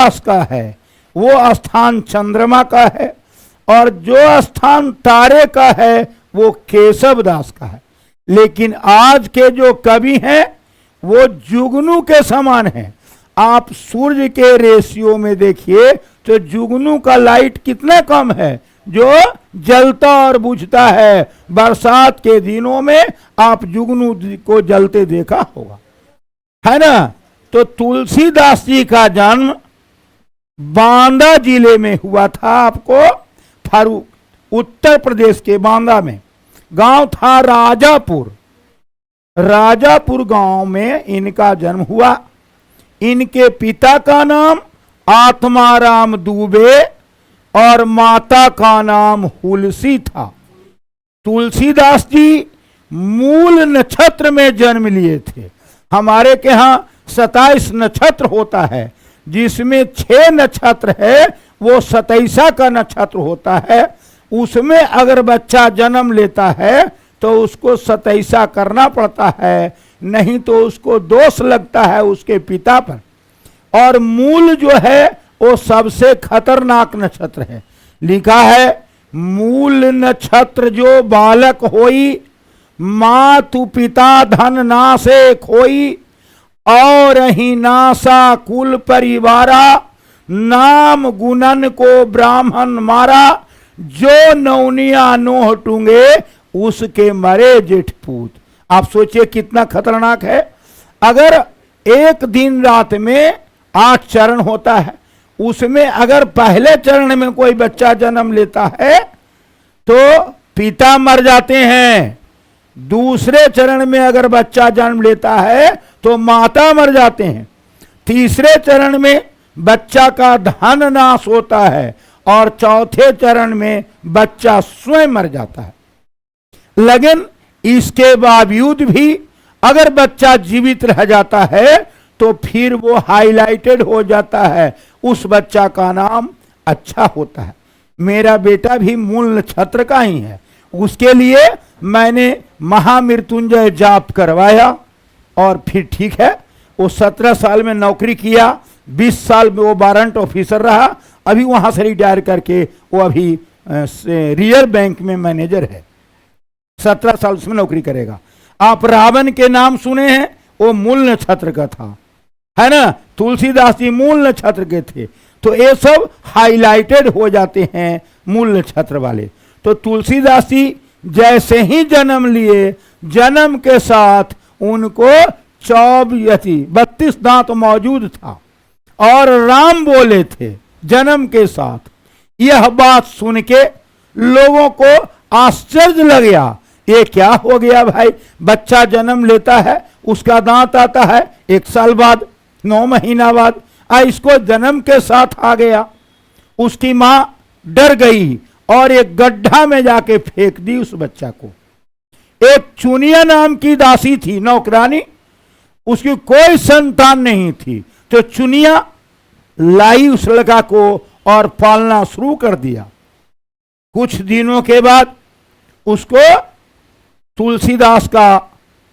दास का है वो स्थान चंद्रमा का है, और जो स्थान तारे का है वो केशव दास का है। लेकिन आज के जो कवि हैं वो जुगनू के समान हैं। आप सूर्य के रेशियो में देखिए तो जुगनू का लाइट कितना कम है, जो जलता और बुझता है। बरसात के दिनों में आप जुगनू को जलते देखा होगा, है ना। तो तुलसीदास जी का जन्म बांदा जिले में हुआ था, आपको फारूक उत्तर प्रदेश के बांदा में। गांव था राजापुर। राजापुर गांव में इनका जन्म हुआ। इनके पिता का नाम आत्माराम दुबे और माता का नाम हुलसी था। तुलसीदास जी मूल नक्षत्र में जन्म लिए थे। हमारे के यहाँ 27 नक्षत्र होता है, जिसमें 6 नक्षत्र है वो 27 का नक्षत्र होता है। उसमें अगर बच्चा जन्म लेता है तो उसको 27 करना पड़ता है, नहीं तो उसको दोष लगता है उसके पिता पर। और मूल जो है वो सबसे खतरनाक नक्षत्र है। लिखा है मूल नक्षत्र जो बालक होई, मातु पिता धन नासे खोई, और ही नासा कुल परिवारा, नाम गुणन को ब्राह्मण मारा, जो नौनिया नोह टूंगे उसके मरे जेठपूत। आप सोचिए कितना खतरनाक है। अगर एक दिन रात में 8 चरण होता है, उसमें अगर पहले चरण में कोई बच्चा जन्म लेता है तो पिता मर जाते हैं। दूसरे चरण में अगर बच्चा जन्म लेता है तो माता मर जाते हैं। तीसरे चरण में बच्चा का धन नाश होता है, और चौथे चरण में बच्चा स्वयं मर जाता है। लेकिन इसके बावजूद भी अगर बच्चा जीवित रह जाता है तो फिर वो हाईलाइटेड हो जाता है, उस बच्चा का नाम अच्छा होता है। मेरा बेटा भी मूल नक्षत्र का ही है, उसके लिए मैंने महामृत्युंजय जाप करवाया और फिर ठीक है। वो 17 साल में नौकरी किया, 20 साल में वो वारंट ऑफिसर रहा। अभी वहां से रिटायर करके वो अभी रियल बैंक में मैनेजर है। 17 साल उसमें नौकरी करेगा। आप रावण के नाम सुने हैं, वो मूल नक्षत्र का था, है ना। तुलसीदास जी मूल नक्षत्र के थे, तो ये सब हाईलाइटेड हो जाते हैं मूल नक्षत्र वाले। तो तुलसीदास जी जैसे ही जन्म लिए, जन्म के साथ उनको 32 दांत मौजूद था और राम बोले थे जन्म के साथ। यह बात सुन के लोगों को आश्चर्य लग गया, ये क्या हो गया भाई, बच्चा जन्म लेता है उसका दांत आता है 1 साल बाद, 9 महीना बाद, इसको जन्म के साथ आ गया। उसकी मां डर गई और एक गड्ढा में जाके फेंक दी उस बच्चा को। एक चुनिया नाम की दासी थी, नौकरानी, उसकी कोई संतान नहीं थी, तो चुनिया लाई उस लड़का को और पालना शुरू कर दिया। कुछ दिनों के बाद उसको तुलसीदास का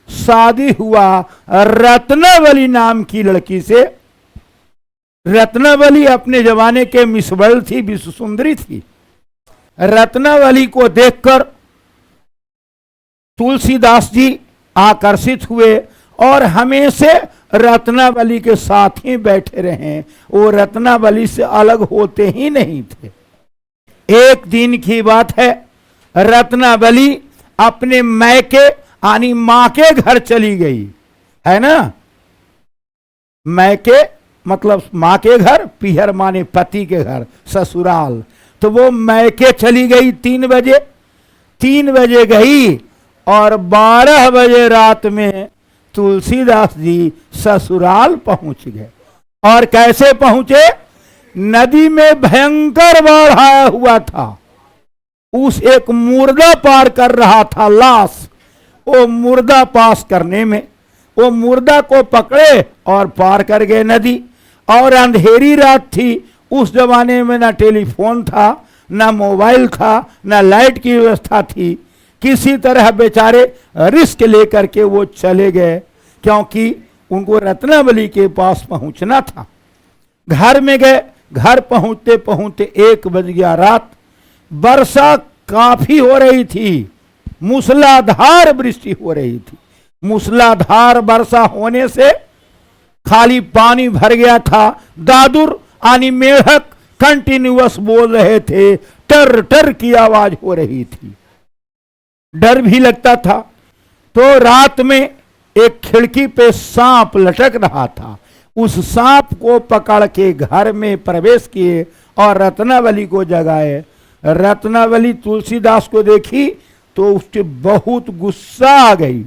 शादी हुआ रत्नावली नाम की लड़की से। रत्नावली अपने जमाने के मिस वर्ल्ड थी, विश्व सुंदरी थी। रत्नावली को देखकर तुलसीदास जी आकर्षित हुए और हमेशा रत्नावली के साथ ही बैठे रहे। वो रत्नावली से अलग होते ही नहीं थे। एक दिन की बात है, रत्नावली अपने मैके यानी मां के घर चली गई, है ना। मैके मतलब मां के घर, पीहर माने पति के घर, ससुराल। तो वो मैके चली गई 3 बजे। 3 बजे गई और 12 बजे रात में तुलसीदास जी ससुराल पहुंच गए। और कैसे पहुंचे? नदी में भयंकर बाढ़ आया हुआ था। उस एक मुर्दा पार कर रहा था, लाश। वो मुर्दा पास करने में वो मुर्दा को पकड़े और पार कर गए नदी। और अंधेरी रात थी, उस जमाने में ना टेलीफोन था, ना मोबाइल था, ना लाइट की व्यवस्था थी। किसी तरह बेचारे रिस्क लेकर के वो चले गए, क्योंकि उनको रत्नावली के पास पहुंचना था। घर में गए। घर पहुंचते पहुंचते 1 बज गया रात। वर्षा काफी हो रही थी, मूसलाधार वृष्टि हो रही थी। मूसलाधार वर्षा होने से खाली पानी भर गया था। दादुर यानी मेढक कंटिन्यूअस बोल रहे थे, टर टर की आवाज हो रही थी, डर भी लगता था। तो रात में एक खिड़की पे सांप लटक रहा था। उस सांप को पकड़ के घर में प्रवेश किए और रत्नावली को जगाए। रत्नावली तुलसीदास को देखी तो उसके बहुत गुस्सा आ गई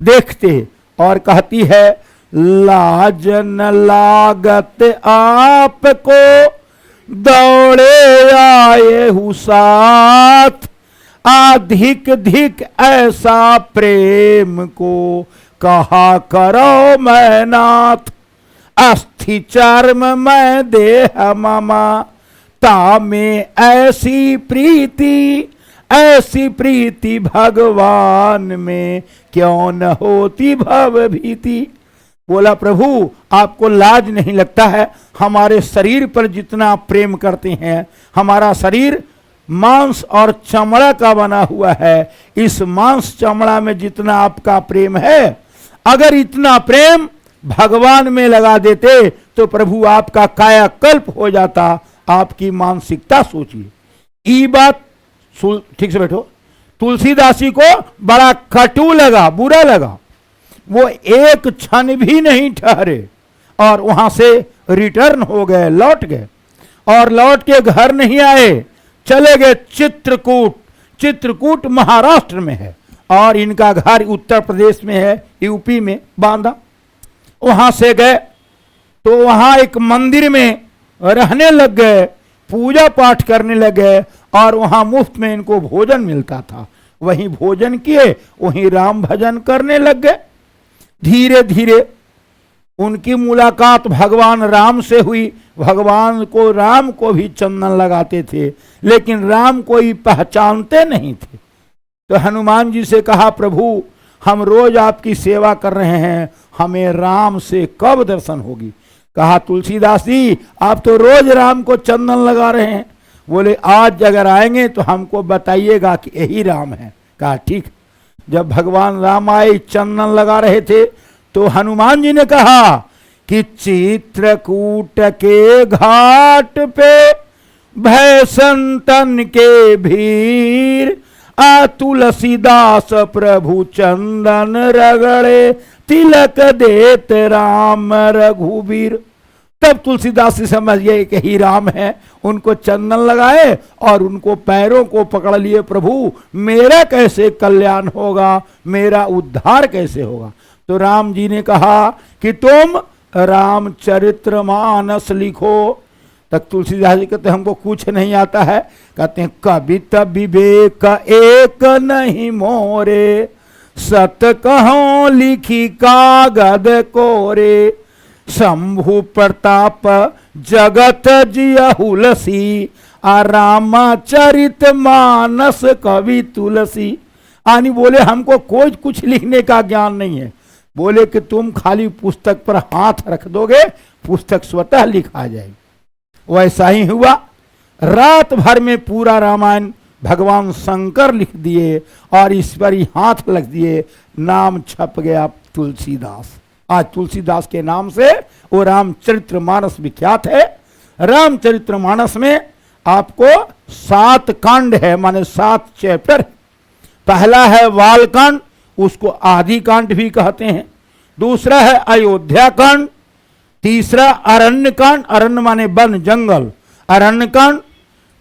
देखते, और कहती है, लाज न लागत आपको, दौड़े आए हूँ साथ, अधिक धिक ऐसा प्रेम को कहा करो मैं नाथ। अस्थि चर्म मैं देह ममा, ता में ऐसी प्रीति भगवान में क्यों न होती भव भीति। बोला, प्रभु आपको लाज नहीं लगता है? हमारे शरीर पर जितना आप प्रेम करते हैं, हमारा शरीर मांस और चमड़ा का बना हुआ है, इस मांस चमड़ा में जितना आपका प्रेम है, अगर इतना प्रेम भगवान में लगा देते तो प्रभु आपका कायाकल्प हो जाता। आपकी मानसिकता सोचिए। ये बात ठीक से बैठो। तुलसीदासी को बड़ा कटु लगा, बुरा लगा। वो एक क्षण भी नहीं ठहरे और वहां से रिटर्न हो गए, लौट गए, और लौट के घर नहीं आए, चले गए चित्रकूट। चित्रकूट महाराष्ट्र में है और इनका घर उत्तर प्रदेश में है, यूपी में बांदा। वहां से गए तो वहां एक मंदिर में रहने लग गए, पूजा पाठ करने लगे, और वहां मुफ्त में इनको भोजन मिलता था। वहीं भोजन किए, वहीं राम भजन करने लग गए। धीरे धीरे उनकी मुलाकात भगवान राम से हुई। भगवान को, राम को भी चंदन लगाते थे, लेकिन राम कोई पहचानते नहीं थे। तो हनुमान जी से कहा, प्रभु हम रोज आपकी सेवा कर रहे हैं, हमें राम से कब दर्शन होगी? कहा, तुलसीदास जी आप तो रोज राम को चंदन लगा रहे हैं। बोले, आज अगर आएंगे तो हमको बताइएगा कि यही राम है। कहा, ठीक। जब भगवान राम आए, चंदन लगा रहे थे, तो हनुमान जी ने कहा कि चित्रकूट के घाट पे भय संतन के भीर, आ तुलसीदास प्रभु चंदन रगड़े, तिलक देत राम रघुबीर। तब तुलसीदास से समझ गए कि ही राम है, उनको चंदन लगाए और उनको पैरों को पकड़ लिए, प्रभु मेरा कैसे कल्याण होगा, मेरा उद्धार कैसे होगा? तो राम जी ने कहा कि तुम रामचरितमानस लिखो। तक तुलसीदास जी कहते हमको कुछ नहीं आता है। कहते हैं, कविता विवेक एक नहीं मोरे, सत कहो लिखी कागद कोरे, शंभु प्रताप जगत जियहुलसी, आ रामचरित मानस कवि तुलसी। आनी बोले, हमको कोई कुछ लिखने का ज्ञान नहीं है। बोले कि तुम खाली पुस्तक पर हाथ रख दोगे, पुस्तक स्वतः लिखा जाएगी। वैसा ही हुआ। रात भर में पूरा रामायण भगवान शंकर लिख दिए और इस पर ही हाथ लग दिए। नाम छप गया तुलसीदास। आज तुलसीदास के नाम से वो रामचरितमानस विख्यात है। रामचरितमानस में आपको 7 कांड है, माने 7 चैप्टर। पहला है बालकांड, उसको आदि कांड भी कहते हैं। दूसरा है अयोध्या कांड। तीसरा अरण्य कांड, अरण्य माने वन जंगल, अरण्य कांड।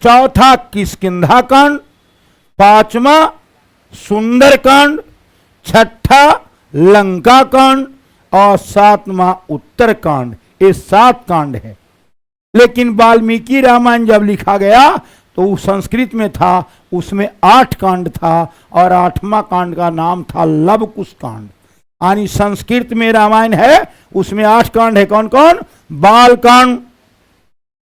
चौथा किष्किंधा कांड। 5वां सुंदर कांड। 6ठा लंका कांड और 7वां उत्तर कांड। ये 7 कांड है। लेकिन वाल्मीकि रामायण जब लिखा गया तो वो संस्कृत में था, उसमें 8 कांड था और 8वां कांड का नाम था लवकुश कांड। यानी संस्कृत में रामायण है, उसमें 8 कांड है। कौन कौन? बाल कांड,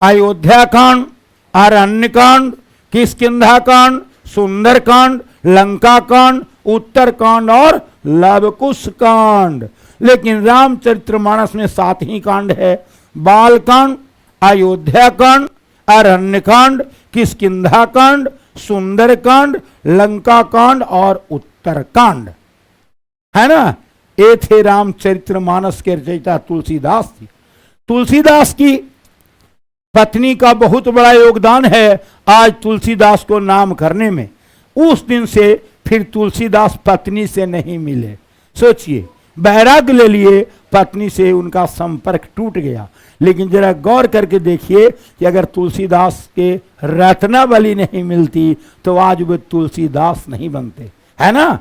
अयोध्या कांड, अरण्य कांड, किष्किंधा कांड, सुंदर कांड, लंका कांड, उत्तर कांड और लवकुश कांड। लेकिन रामचरितमानस में 7 ही कांड है। बालकांड, अयोध्याकांड, अरण्यकांड, किष्किंधाकांड, सुंदरकांड, लंका कांड और उत्तरकांड, है ना। ये थे रामचरितमानस के रचयिता तुलसीदास जी। तुलसीदास की पत्नी का बहुत बड़ा योगदान है आज तुलसीदास को नाम करने में। उस दिन से फिर तुलसीदास पत्नी से नहीं मिले। सोचिए, वैराग्य ले लिए, पत्नी से उनका संपर्क टूट गया। लेकिन जरा गौर करके देखिए कि अगर तुलसीदास के रत्नावली नहीं मिलती तो आज वे तुलसीदास नहीं बनते, है ना।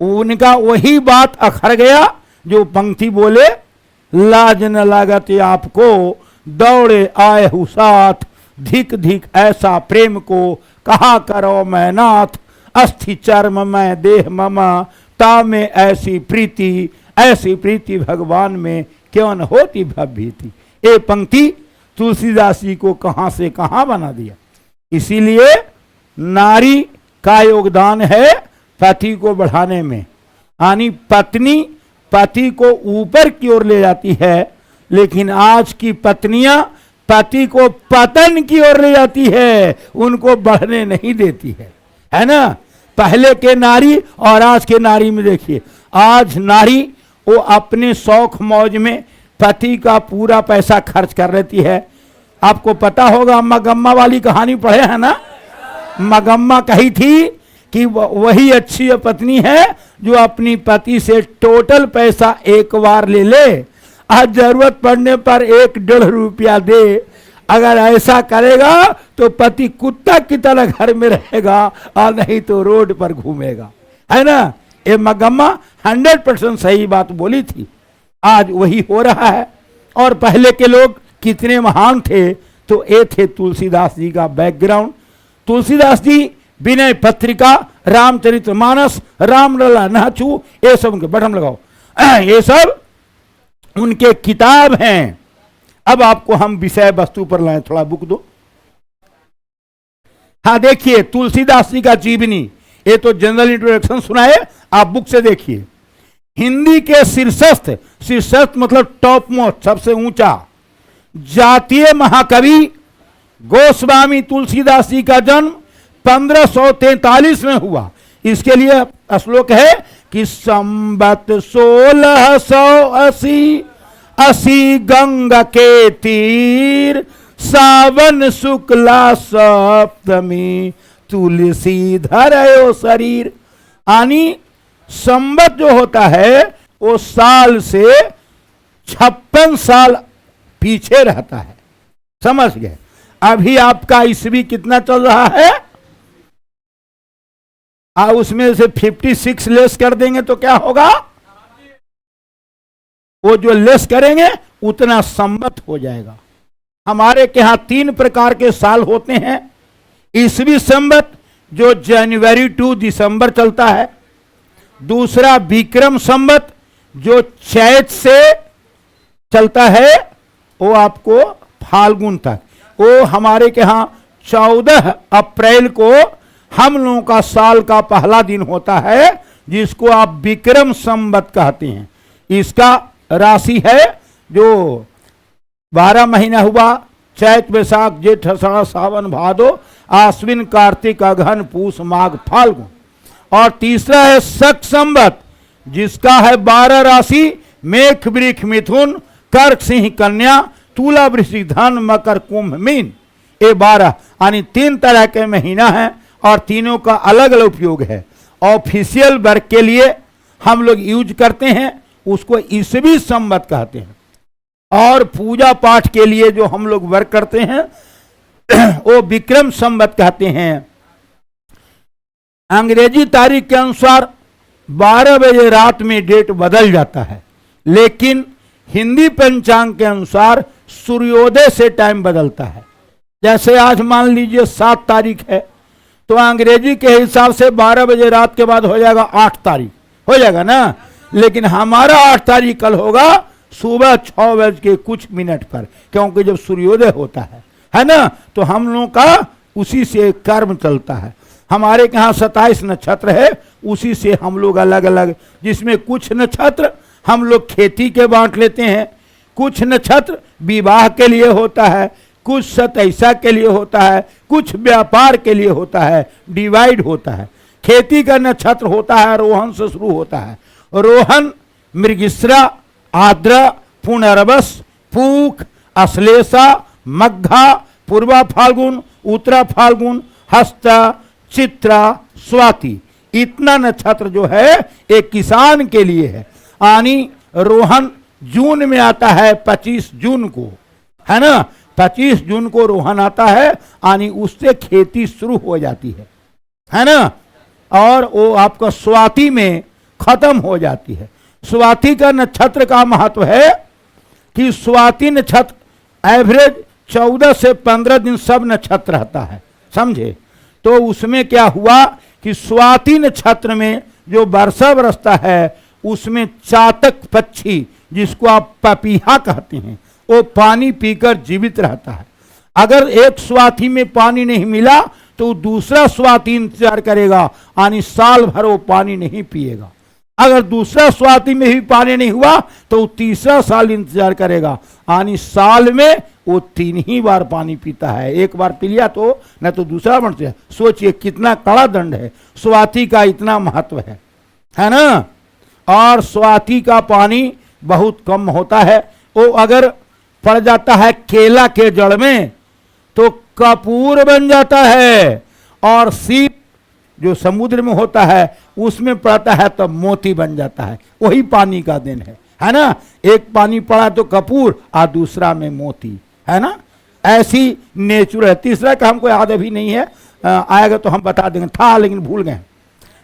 उनका वही बात अखर गया जो पंक्ति बोले, लाज न लागत आपको दौड़े आए हु साथ, धिक धिक ऐसा प्रेम को कहा करो मैं नाथ, अस्थि चर्म मैं देह ममा ता में ऐसी प्रीति भगवान में क्यों न होती भवभीति। ये पंक्ति तुलसीदास जी को कहां से कहां बना दिया। इसीलिए नारी का योगदान है पति को बढ़ाने में, यानी पत्नी पति को ऊपर की ओर ले जाती है, लेकिन आज की पत्नियां पति को पतन की ओर ले जाती है, उनको बढ़ने नहीं देती है ना। पहले के नारी और आज के नारी में देखिए, आज नारी वो अपने शौक मौज में पति का पूरा पैसा खर्च कर लेती है। आपको पता होगा, अम्मा गम्मा वाली कहानी पढ़े है ना। मगम्मा कही थी कि वही अच्छी पत्नी है जो अपनी पति से टोटल पैसा एक बार ले ले, आज जरूरत पड़ने पर 1-1.5 रुपया दे। अगर ऐसा करेगा तो पति कुत्ता की तरह घर में रहेगा और नहीं तो रोड पर घूमेगा, है ना। ये मगम्मा 100% सही बात बोली थी। आज वही हो रहा है। और पहले के लोग कितने महान थे, तो ये थे तुलसीदास जी का बैकग्राउंड। तुलसीदास जी विनय पत्रिका, रामचरितमानस, रामलला नाचू, ये सब उनके बटन लगाओ, ये सब उनके किताब हैं। अब आपको हम विषय वस्तु पर लाए, थोड़ा बुक दो। हाँ देखिए, तुलसीदास जी का जीवनी, ये तो जनरल इंट्रोडक्शन सुनाए, आप बुक से देखिए। हिंदी के शीर्षस्थ मतलब टॉप मोस्ट, सबसे ऊंचा जातीय महाकवि गोस्वामी तुलसीदास जी का जन्म 1543 में हुआ। इसके लिए श्लोक है कि संबत 1680 गंगा के तीर, सावन शुक्ला सप्तमी, तुलसी धरयो शरीर। यानी संबत जो होता है वो साल से 56 साल पीछे रहता है, समझ गए। अभी आपका ईस्वी कितना चल रहा है, उसमें से 56 लेस कर देंगे तो क्या होगा, वो जो लेस करेंगे उतना संबत हो जाएगा। हमारे के यहां 3 प्रकार के साल होते हैं। ईस्वी संबत जो जनवरी टू दिसंबर चलता है, दूसरा विक्रम संबत जो चैत से चलता है, वो आपको फाल्गुन तक। वो हमारे के यहां 14 अप्रैल को हम लोगों का साल का पहला दिन होता है, जिसको आप विक्रम संबत कहते हैं। इसका राशि है जो 12 महीना हुआ, चैत वैशाख जेठ आषाढ़ सावन भादो आश्विन कार्तिक अगहन पूस माघ फाल्गुन। और तीसरा है शक संबत, जिसका है 12 राशि, मेष वृष मिथुन कर्क सिंह कन्या तुला वृश्चिक धन मकर कुंभ मीन। ये 12 यानी 3 तरह के महीना है और तीनों का अलग अलग उपयोग है। ऑफिशियल वर्क के लिए हम लोग यूज करते हैं, उसको ईस्वी संबत कहते हैं। और पूजा पाठ के लिए जो हम लोग वर्क करते हैं वो विक्रम संबत कहते हैं। अंग्रेजी तारीख के अनुसार 12 बजे रात में डेट बदल जाता है, लेकिन हिंदी पंचांग के अनुसार सूर्योदय से टाइम बदलता है। जैसे आज मान लीजिए 7 तारीख है, तो अंग्रेजी के हिसाब से 12 बजे रात के बाद हो जाएगा 8 तारीख, हो जाएगा ना। लेकिन हमारा 8 तारीख कल होगा सुबह 6 बज के कुछ मिनट पर, क्योंकि जब सूर्योदय होता है ना, तो हम लोगों का उसी से कर्म चलता है। हमारे यहाँ 27 नक्षत्र है, उसी से हम लोग अलग अलग, जिसमें कुछ नक्षत्र हम लोग खेती के बांट लेते हैं, कुछ नक्षत्र विवाह के लिए होता है, कुछ सतैसा के लिए होता है, कुछ व्यापार के लिए होता है, डिवाइड होता है। खेती का नक्षत्र होता है, रोहन से शुरू होता है। रोहन, मृगशिरा, आर्द्रा, पुनर्वस, पूख, अश्लेषा, मग्घा, पूर्वा फाल्गुन, उत्तरा फाल्गुन, हस्ता, चित्रा, स्वाति, इतना नक्षत्र जो है एक किसान के लिए है। यानी रोहन जून में आता है, 25 जून को, है ना, 25 जून को रोहन आता है, यानी उससे खेती शुरू हो जाती है ना, और वो आपका स्वाति में खत्म हो जाती है। स्वाति का नक्षत्र का महत्व है कि स्वाति नक्षत्र एवरेज 14 से 15 दिन सब नक्षत्र रहता है, समझे। तो उसमें क्या हुआ कि स्वाति नक्षत्र में जो वर्षा बरसता है उसमें चातक पक्षी, जिसको आप पपीहा कहते हैं, वो पानी पीकर जीवित रहता है। अगर एक स्वाति में पानी नहीं मिला तो दूसरा स्वाति इंतजार करेगा, यानी साल भर वो पानी नहीं पिएगा। अगर दूसरा स्वाति में भी पानी नहीं हुआ तो तीसरा साल इंतजार करेगा, यानी साल में वो 3 ही बार पानी पीता है। एक बार पी लिया तो न तो दूसरा बनता है। सोचिए कितना कड़ा दंड है, स्वाति का इतना महत्व है ना। और स्वाति का पानी बहुत कम होता है, वो अगर पड़ जाता है केला के जड़ में तो कपूर बन जाता है, और सीप जो समुद्र में होता है उसमें पड़ता है तो मोती बन जाता है। वही पानी का दिन है ना। एक पानी पड़ा तो कपूर और दूसरा में मोती, है ना। ऐसी नेचुरल है। तीसरा का हमको याद अभी नहीं है, आएगा तो हम बता देंगे, था लेकिन भूल गए।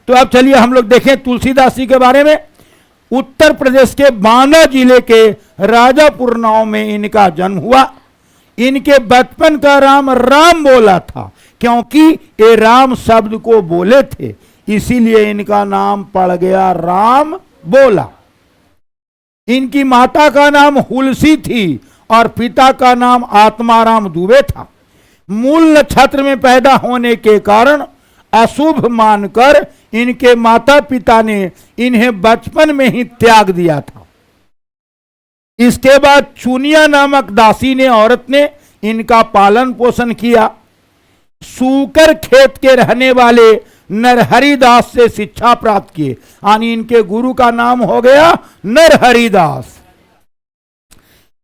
तो अब चलिए हम लोग देखें तुलसीदास जी के बारे में। उत्तर प्रदेश के बांदा जिले के राजापुर गांव में इनका जन्म हुआ। इनके बचपन का राम राम बोला था, क्योंकि ये राम शब्द को बोले थे, इसीलिए इनका नाम पड़ गया राम बोला। इनकी माता का नाम हुलसी थी और पिता का नाम आत्माराम दुबे था। मूल नक्षत्र में पैदा होने के कारण अशुभ मानकर इनके माता पिता ने इन्हें बचपन में ही त्याग दिया था। इसके बाद चुनिया नामक दासी ने औरत ने इनका पालन पोषण किया। सूकर खेत के रहने वाले नरहरिदास से शिक्षा प्राप्त की, यानी इनके गुरु का नाम हो गया नरहरिदास।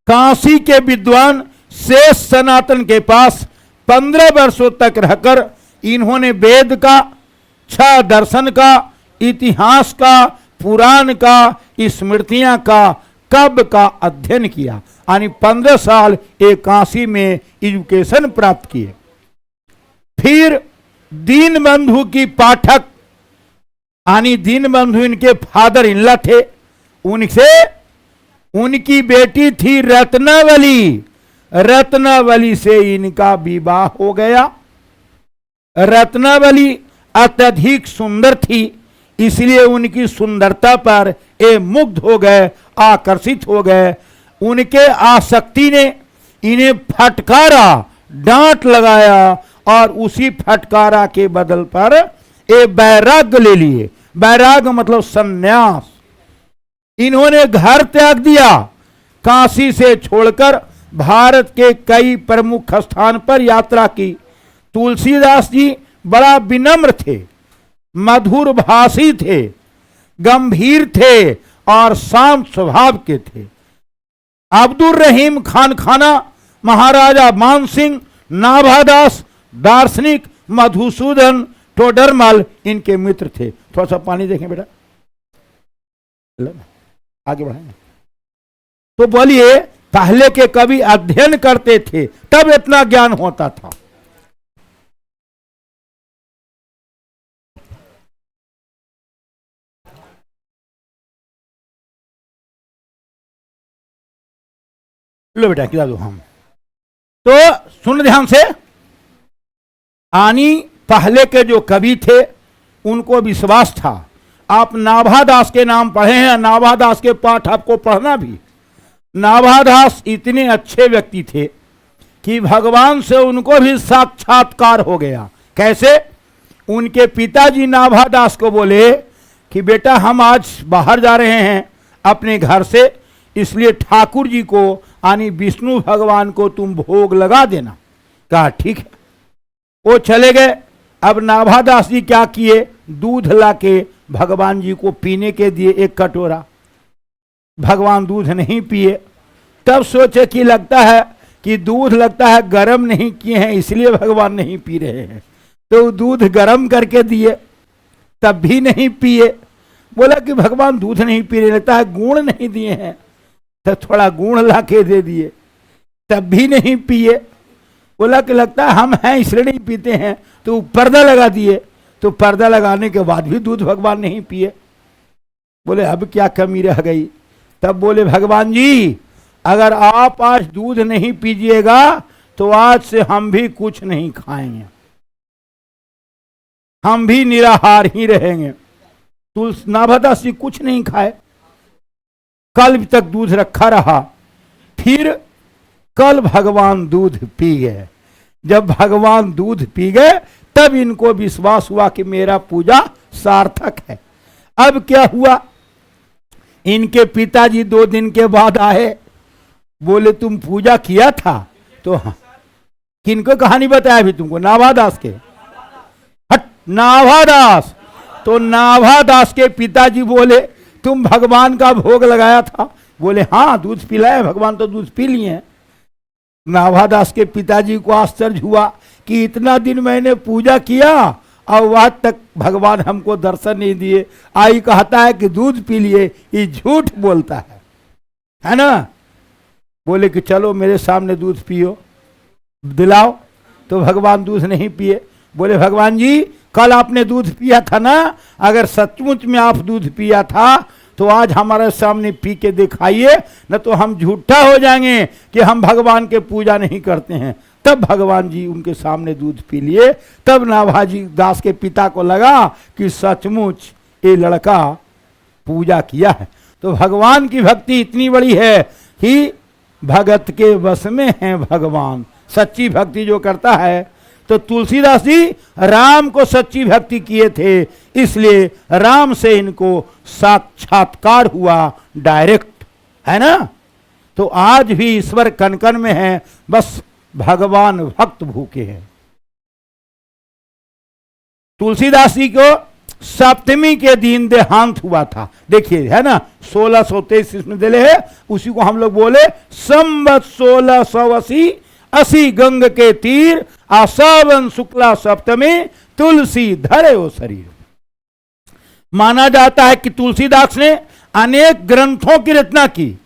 काशी के विद्वान शेष सनातन के पास 15 वर्षों तक रहकर इन्होंने वेद का, 6 दर्शन का, इतिहास का, पुराण का, स्मृतियां का, काव्य का अध्ययन किया। यानी 15 साल एक काशी में एजुकेशन प्राप्त किए। फिर दीनबंधु की पाठक, यानी दीनबंधु इनके फादर इन लॉ थे, उनसे उनकी बेटी थी रत्नावली। रत्नावली से इनका विवाह हो गया। रत्नावली अत्यधिक सुंदर थी, इसलिए उनकी सुंदरता पर ये मुग्ध हो गए, आकर्षित हो गए। उनके आसक्ति ने इन्हें फटकारा, डांट लगाया, और उसी फटकारा के बदल पर ये वैराग्य ले लिए। वैराग्य मतलब संन्यास। इन्होंने घर त्याग दिया, काशी से छोड़कर भारत के कई प्रमुख स्थान पर यात्रा की। तुलसीदास जी बड़ा विनम्र थे, मधुर भाषी थे, गंभीर थे और शांत स्वभाव के थे। अब्दुल रहीम खान खाना, महाराजा मानसिंह, नाभादास, दार्शनिक मधुसूदन टोडरमल इनके मित्र थे। थोड़ा सा पानी देखें बेटा, आगे बढ़ाएं। तो बोलिए, पहले के कवि अध्ययन करते थे तब इतना ज्ञान होता था। लो बेटा खिला दो हम। तो सुन ध्यान से। आनी पहले के जो कवि थे उनको विश्वास था। आप नाभादास के नाम पढ़े हैं, नाभादास के पाठ आपको पढ़ना भी। नाभादास इतने अच्छे व्यक्ति थे कि भगवान से उनको भी साक्षात्कार हो गया। कैसे? उनके पिताजी नाभादास को बोले कि बेटा हम आज बाहर जा रहे हैं अपने घर से, इसलिए ठाकुर जी को यानी विष्णु भगवान को तुम भोग लगा देना। कहा ठीक है। वो चले गए। अब नाभादास जी क्या किए, दूध लाके भगवान जी को पीने के दिए 1 कटोरा। भगवान दूध नहीं पिए। तब सोचे कि लगता है कि दूध लगता है गर्म नहीं किए हैं, इसलिए भगवान नहीं पी रहे हैं। तो दूध गर्म करके दिए, तब भी नहीं पिए। बोला कि भगवान दूध नहीं पी रहे, लगता है गुण नहीं दिए हैं, तो थोड़ा गुण ला के दे दिए, तब भी नहीं पिए। बोला कि लगता है हम हैं इसलिए नहीं पीते हैं, तो पर्दा लगा दिए, तो पर्दा लगाने के बाद भी दूध भगवान नहीं पिए। बोले अब क्या कमी रह गई। तब बोले भगवान जी अगर आप आज दूध नहीं पीजिएगा तो आज से हम भी कुछ नहीं खाएंगे, हम भी निराहार ही रहेंगे। नाभादास जी कुछ नहीं खाए, कल तक दूध रखा रहा। फिर कल भगवान दूध पी गए। जब भगवान दूध पी गए तब इनको विश्वास हुआ कि मेरा पूजा सार्थक है। अब क्या हुआ, इनके पिताजी 2 दिन के बाद आए। बोले तुम पूजा किया था? तो हाँ। किनको कहानी बताया अभी तुमको? नाभादास के। हट, नाभादास। तो नाभादास के पिताजी बोले तुम भगवान का भोग लगाया था? बोले हाँ दूध पिलाया भगवान, तो दूध पी लिए। नाभादास के पिताजी को आश्चर्य हुआ कि इतना दिन मैंने पूजा किया और आज तक भगवान हमको दर्शन नहीं दिए। आई कहता है कि दूध पी लिए, ये झूठ बोलता है ना। बोले कि चलो मेरे सामने दूध पियो, दिलाओ। तो भगवान दूध नहीं पिए। बोले भगवान जी कल आपने दूध पिया था ना, अगर सचमुच में आप दूध पिया था तो आज हमारे सामने पी के दिखाइए, न तो हम झूठा हो जाएंगे कि हम भगवान के पूजा नहीं करते हैं। तब भगवान जी उनके सामने दूध पी लिए। तब नाभाजी दास के पिता को लगा कि सचमुच ये लड़का पूजा किया है। तो भगवान की भक्ति इतनी बड़ी है कि भगत के वश में है भगवान। सच्ची भक्ति जो करता है, तो तुलसीदास जी राम को सच्ची भक्ति किए थे, इसलिए राम से इनको साक्षात्कार हुआ डायरेक्ट, है ना। तो आज भी ईश्वर कन कन में है, बस भगवान भक्त भूखे हैं। तुलसीदास जी को सप्तमी के दिन देहांत हुआ था। देखिए है ना 1623 इसमें दिले है, उसी को हम लोग बोले संवत 1680 गंग के तीर आसावन शुक्ला सप्तमी तुलसी धरे ओ शरीर। माना जाता है कि तुलसीदास ने अनेक ग्रंथों की रचना की।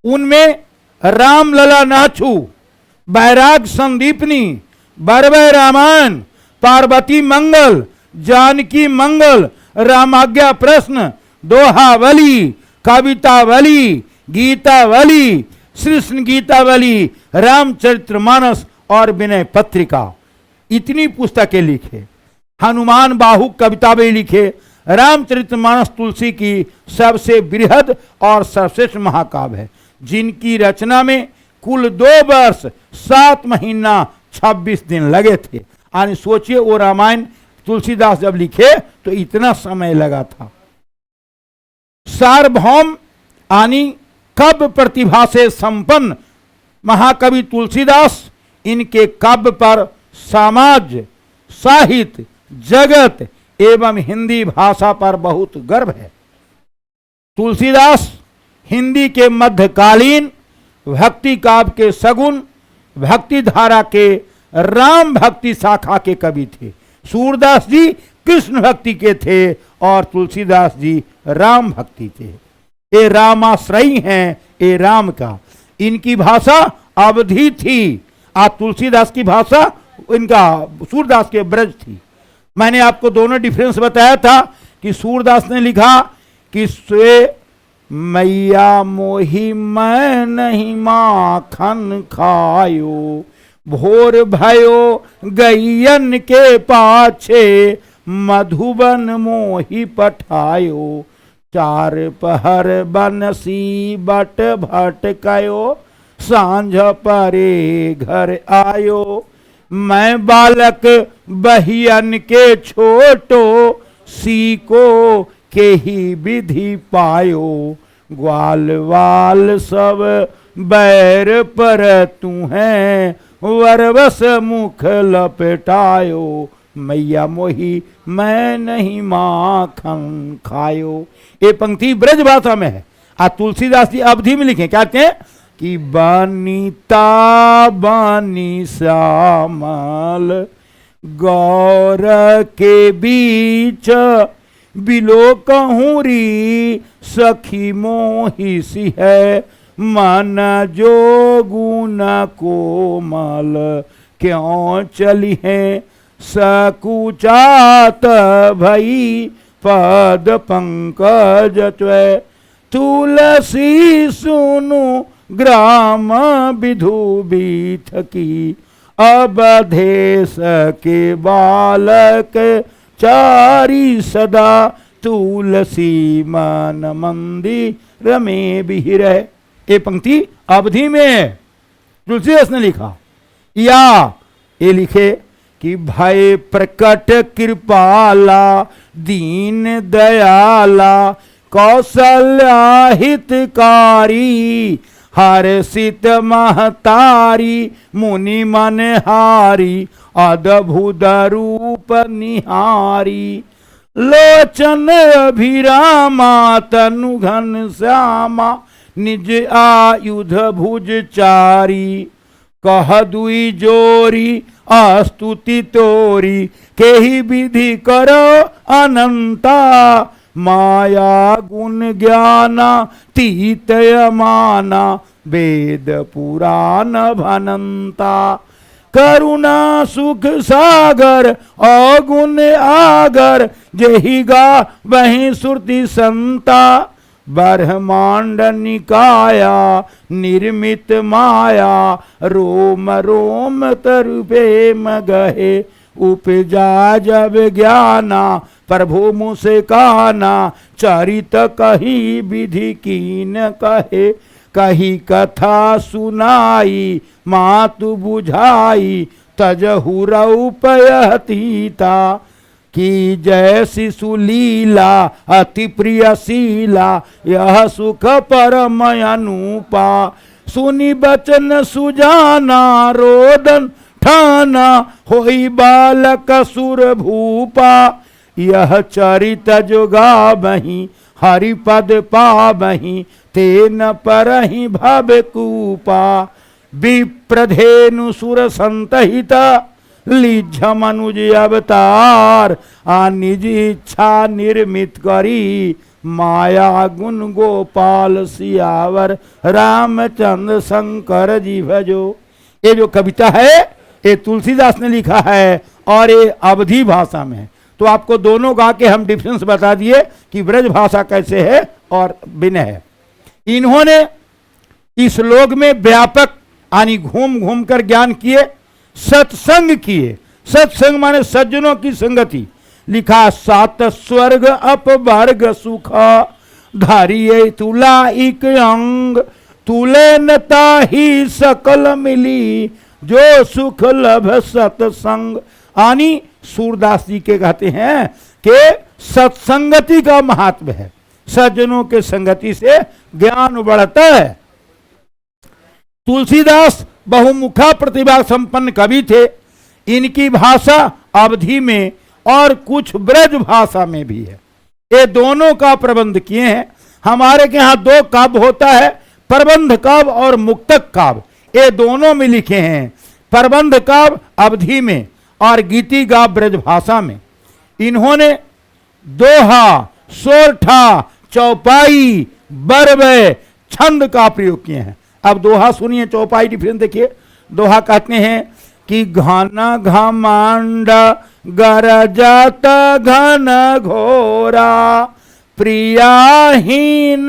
उनमें रामलला नाछू, बैराग संदीपनी, बरवै रामायण, पार्वती मंगल, जानकी मंगल, रामाज्ञा प्रश्न, दोहावली, कवितावली, गीतावली, श्रीकृष्ण गीतावली, रामचरितमानस और विनय पत्रिका, इतनी पुस्तकें लिखे। हनुमान बाहु कवितावली लिखे। रामचरितमानस तुलसी की सबसे बृहद और सर्वश्रेष्ठ महाकाव्य है, जिनकी रचना में कुल 2 वर्ष 7 महीना 26 दिन लगे थे। यानी सोचिए वो रामायण तुलसीदास जब लिखे तो इतना समय लगा था। सार्वभौम यानी काव्य प्रतिभा से संपन्न महाकवि तुलसीदास, इनके काव्य पर समाज, साहित्य, जगत एवं हिंदी भाषा पर बहुत गर्व है। तुलसीदास हिंदी के मध्यकालीन भक्ति काव्य के सगुन भक्ति धारा के राम भक्ति शाखा के कवि थे। सूरदास जी कृष्ण भक्ति के थे और तुलसीदास जी राम भक्ति थे। ये रामाश्रयी हैं, ये राम का। इनकी भाषा अवधी थी, तुलसीदास की भाषा इनका सूरदास के ब्रज थी। मैंने आपको दोनों डिफरेंस बताया था कि सूरदास ने लिखा कि स्वे मैया मोही मैं नहीं माखन खायो, भोर भयो गैयन के पाछे मधुबन मोही पठायो, 4 पहर बनसी बट भटकायो, सांझ परे घर आयो, मैं बालक बहियन के छोटो, सीको के ही विधि पायो, ग्वाल वाल सब बैर पर तू है वरवस मुख लपेटायो, मैया मोही मैं नहीं माखन खायो। ये पंक्ति ब्रज भाषा में है। तुलसीदास जी अवधि में लिखे, क्या कहते हैं कि बनीता बानी श्यामल गौर के बीच बिलो कहूरी सखी मोही सी है, मन जो गुण कोमल क्यों चली है, सकुचात भई पद पंकज त्वय, तुलसी सुनु ग्राम विधु बीथ की, अवधेश के बालक चारी सदा, तुलसी मन मंदिर में बिहिर। ये पंक्ति अवधि में तुलसीदास ने लिखा। या ये लिखे कि भय प्रकट कृपाला दीन दयाला, कौशल्या हितकारी, हर्षित महतारी, मुनि मनहारी, अद्भुत रूप निहारी, लोचन अभिरामा तनु घन श्यामा, निज आयुध भुज चारी, कह दुई जोरी अस्तुति तोरी, केहि विधि करो अनंता, माया गुण ज्ञाना तीतय माना, वेद पुराण भनंता, करुणा सुख सागर अगुण आगर, जेहि गा वही सुरति संता, ब्रह्मांड निकाया निर्मित माया, रोम रोम तरुपे मगहे, उपजा जब ज्ञाना प्रभु मुझसे कहना, चरित कही विधि कीन कहे, कही कथा सुनाई मातु बुझाई, तजहु रौपयतीता, कि जय शिशु लीला अति प्रिय शीला, यह सुख परम अनुपा, सुनी बचन सुजाना रोदन ठाना, होई बालक सुर भूपा, यह चरित जो गावहीं हरिपद पावहीं, तेन परहि भव कूपा, विप्रधेनु सुर संतहिता, लीझ मनुज अवतार, निज इच्छा निर्मित करी, माया गुण गोपाल सियावर, रामचंद्र शंकर जी भजो। ये जो कविता है ये तुलसीदास ने लिखा है और ये अवधी भाषा में है। तो आपको दोनों गा के हम डिफरेंस बता दिए कि ब्रज भाषा कैसे है और विनय है। इन्होंने इस श्लोक में व्यापक यानी घूम घूम कर ज्ञान किए, सत्संग किए। सत्संग माने सज्जनों की संगति। लिखा सात स्वर्ग अपवर्ग सुख, धारिये तुला इक अंग, तुले नता ही सकल मिली, जो सुख लभ सत्संग। यानी सूरदास जी के कहते हैं कि सत्संगति का महात्म है, सज्जनों के संगति से ज्ञान बढ़ता है। तुलसीदास बहुमुखा प्रतिभा संपन्न कवि थे। इनकी भाषा अवधी में और कुछ ब्रज भाषा में भी है। ये दोनों का प्रबंध किए हैं। हमारे के यहाँ दो काव्य होता है, प्रबंध काव्य और मुक्तक काव्य। ये दोनों में लिखे हैं। प्रबंध काव्य अवधी में और गीति गा ब्रज भाषा में। इन्होंने दोहा, सोरठा, चौपाई, बरबे, छंद का प्रयोग किए हैं। अब दोहा सुनिए, चौपाई डिफरेंस देखिए। दोहा कहते हैं कि घन घमंड गरजत घन घोरा, प्रियाहीन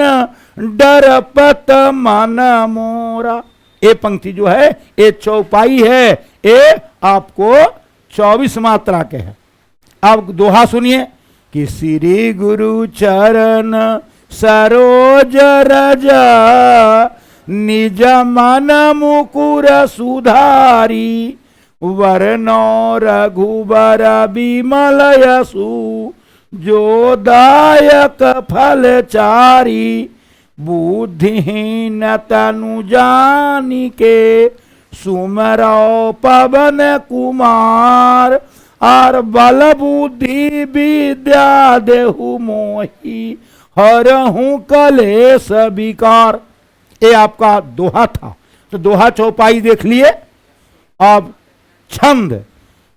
डरपत मन मोरा। ये पंक्ति जो है ये चौपाई है, ये आपको 24 मात्रा के है। अब दोहा सुनिए कि श्री गुरु चरण सरोज रज, निज मन मुकुर सुधारी, वरनो रघुबर विमल यसु, जो दायक फल चारी, बुद्धिहीन तनु जानी के सुमरो पवन कुमार। और बल बुद्धि विद्या देहु मोही हरहूं कलेश विकार। ये आपका दोहा था। तो दोहा चौपाई देख लिए। अब छंद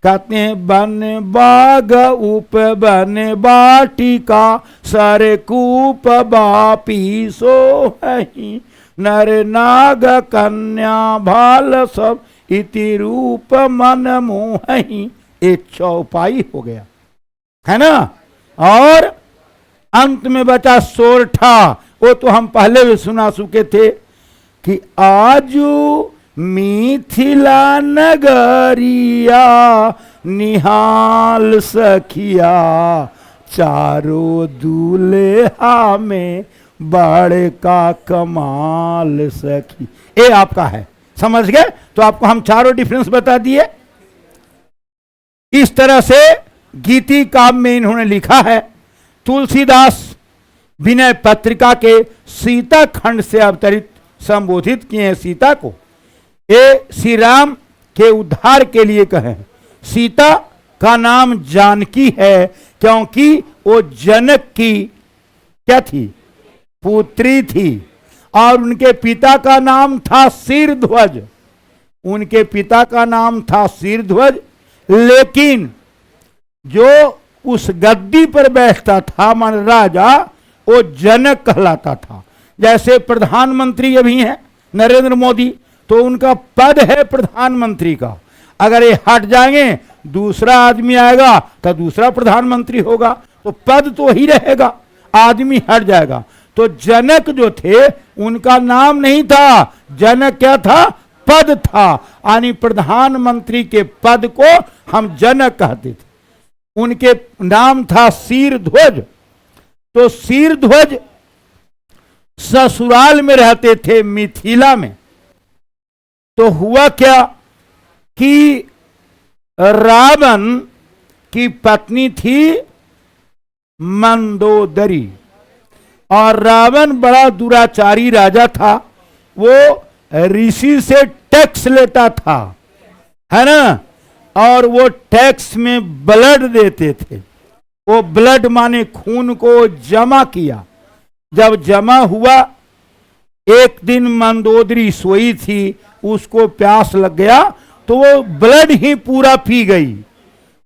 कहते हैं बन बाग उप बन बाटिका सर कूप बापी सोहहि नर नाग कन्या भाल सब इति रूप मन मोहहि। एक चौपाई हो गया है ना। और अंत में बचा सोरठा। वो तो हम पहले भी सुना चुके थे कि आजू मिथिला नगरिया निहाल सखिया चारों दूल्हा में बड़े का कमाल सखी। ये आपका है, समझ गए। तो आपको हम चारों डिफरेंस बता दिए। इस तरह से गीति काव्य में इन्होंने लिखा है। तुलसीदास विनय पत्रिका के सीता खंड से अवतरित संबोधित किए हैं सीता को। ये श्री राम के उद्धार के लिए कहे। सीता का नाम जानकी है क्योंकि वो जनक की क्या थी, पुत्री थी। और उनके पिता का नाम था शीरध्वज। उनके पिता का नाम था शीरध्वज। लेकिन जो उस गद्दी पर बैठता था मन राजा, वो जनक कहलाता था। जैसे प्रधानमंत्री अभी हैं नरेंद्र मोदी, तो उनका पद है प्रधानमंत्री का। अगर ये हट जाएंगे दूसरा आदमी आएगा तो दूसरा प्रधानमंत्री होगा, तो पद तो ही रहेगा, आदमी हट जाएगा। तो जनक जो थे उनका नाम नहीं था, जनक क्या था, पद था। यानी प्रधानमंत्री के पद को हम जनक कहते थे। उनके नाम था शीरध्वज। तो शीरध्वज ससुराल में रहते थे मिथिला में। तो हुआ क्या कि रावण की पत्नी थी मंदोदरी। और रावण बड़ा दुराचारी राजा था। वो ऋषि से टैक्स लेता था, है ना। और वो टैक्स में ब्लड देते थे। वो ब्लड माने खून को जमा किया। जब जमा हुआ, एक दिन मंदोदरी सोई थी, उसको प्यास लग गया तो वो ब्लड ही पूरा पी गई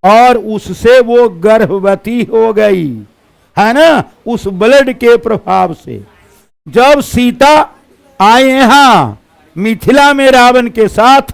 और उससे वो गर्भवती हो गई, है ना, उस ब्लड के प्रभाव से। जब सीता आए यहां मिथिला में रावण के साथ,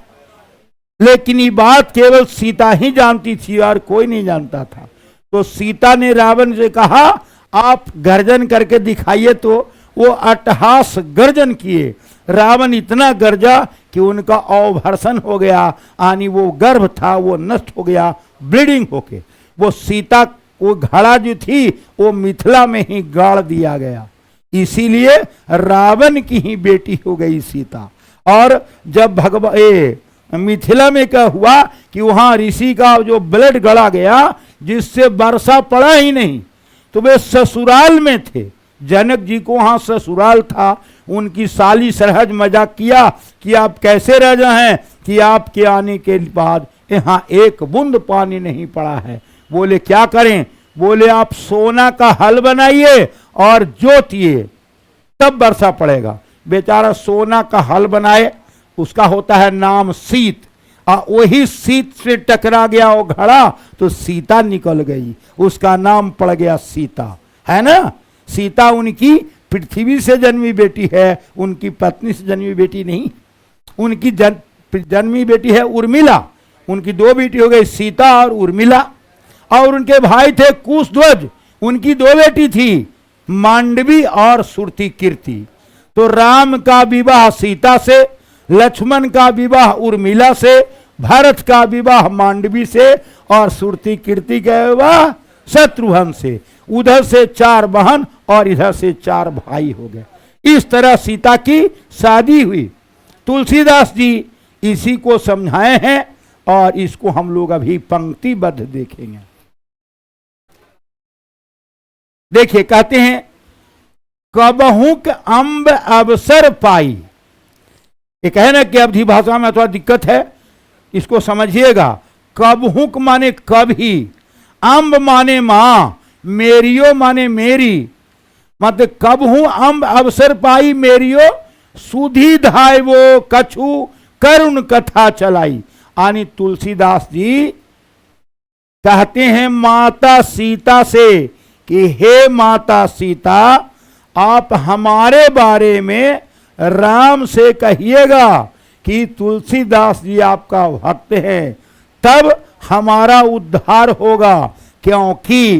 लेकिन ये बात केवल सीता ही जानती थी और कोई नहीं जानता था। तो सीता ने रावण से कहा आप गर्जन करके दिखाइए। तो वो अट्टहास गर्जन किए। रावण इतना गरजा कि उनका अवभर्षण हो गया, यानी वो गर्भ था वो नष्ट हो गया ब्लीडिंग होके। वो सीता वो घड़ा जो थी वो मिथिला में ही गाड़ दिया गया। इसीलिए रावण की ही बेटी हो गई सीता। और जब मिथिला में क्या हुआ कि वहां ऋषि का जो ब्लड गड़ा गया जिससे वर्षा पड़ा ही नहीं, तो वे ससुराल में थे। जनक जी को वहां ससुराल था। उनकी साली सरहज मजाक किया कि आप कैसे राजा हैं कि आपके आने के बाद यहाँ एक बूंद पानी नहीं पड़ा है। बोले क्या करें? बोले आप सोना का हल बनाइए और जोतिए तब वर्षा पड़ेगा। बेचारा सोना का हल बनाए, उसका होता है नाम सीत। वही सीत से टकरा गया वो घड़ा तो सीता निकल गई, उसका नाम पड़ गया सीता, है ना। सीता उनकी पृथ्वी से जन्मी बेटी है, उनकी पत्नी से जन्मी बेटी नहीं। उनकी जन्मी बेटी है उर्मिला। उनकी दो बेटी हो गई सीता और उर्मिला। और उनके भाई थे कुशध्वज, उनकी दो बेटी थी मांडवी और सुरती कीर्ति। तो राम का विवाह सीता से, लक्ष्मण का विवाह उर्मिला से, भरत का विवाह मांडवी से और सुरती कीर्ति का विवाह शत्रुघ्न से। उधर से 4 बहन और इधर से 4 भाई हो गए। इस तरह सीता की शादी हुई। तुलसीदास जी इसी को समझाए हैं और इसको हम लोग अभी पंक्तिबद्ध देखेंगे। देखिए कहते हैं कबहुक अम्ब अवसर पाई। एक है ना कि अवधी भाषा में थोड़ा दिक्कत है, इसको समझिएगा। कबहुक माने कभी, अम्ब माने मां, मेरियो माने मेरी, मतलब कबहू अम्ब अवसर पाई मेरियो, सुधी धाय वो कछु करुण कथा चलाई। यानी तुलसीदास जी कहते हैं माता सीता से कि हे माता सीता, आप हमारे बारे में राम से कहिएगा कि तुलसीदास जी आपका भक्त हैं, तब हमारा उद्धार होगा। क्योंकि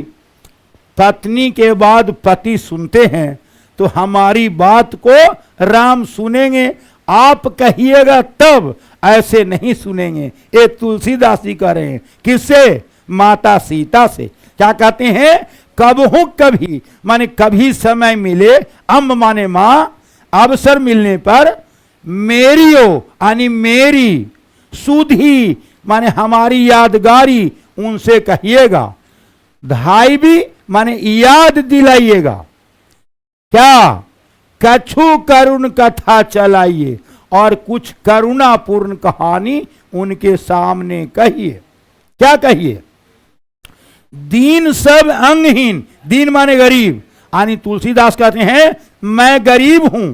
पत्नी के बाद पति सुनते हैं तो हमारी बात को राम सुनेंगे, आप कहिएगा तब, ऐसे नहीं सुनेंगे। ये तुलसीदास जी कह रहे हैं। किससे? माता सीता से। क्या कहते हैं? कबहू कभी माने कभी समय मिले, अम्ब माने मां, अवसर मिलने पर, मेरियो यानी मेरी, सुधी माने हमारी यादगारी, उनसे कहिएगा। धाई भी माने याद दिलाइएगा। क्या? कछु करुण कथा चलाइए, और कुछ करुणापूर्ण कहानी उनके सामने कहिए। क्या कहिए? दीन सब अंगहीन, दीन माने गरीब, यानी तुलसीदास कहते हैं मैं गरीब हूं,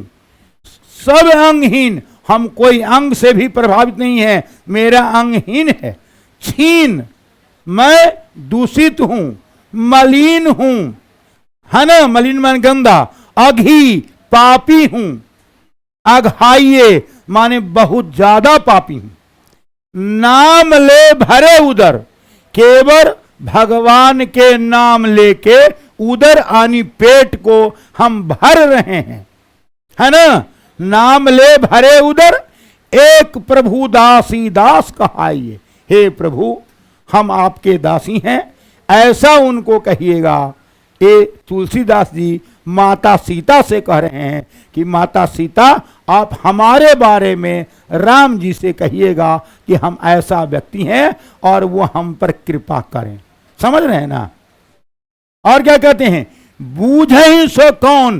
सब अंगहीन, हम कोई अंग से भी प्रभावित नहीं है, मेरा अंगहीन है। छीन, मैं दूषित हूं, मलिन हूं, है ना, मलिन माने गंदा। अघी, पापी हूं। अघाइये माने बहुत ज्यादा पापी हूं। नाम ले भरे उदर, केवल भगवान के नाम लेके उदर आनी पेट को हम भर रहे हैं, है ना। नाम ले भरे उदर, एक प्रभु दासी दास कहाइए। हे प्रभु, हम आपके दासी हैं, ऐसा उनको कहिएगा। ये तुलसीदास जी माता सीता से कह रहे हैं कि माता सीता, आप हमारे बारे में राम जी से कहिएगा कि हम ऐसा व्यक्ति हैं और वो हम पर कृपा करें। समझ रहे हैं ना। और क्या कहते हैं? बूझे सो कौन,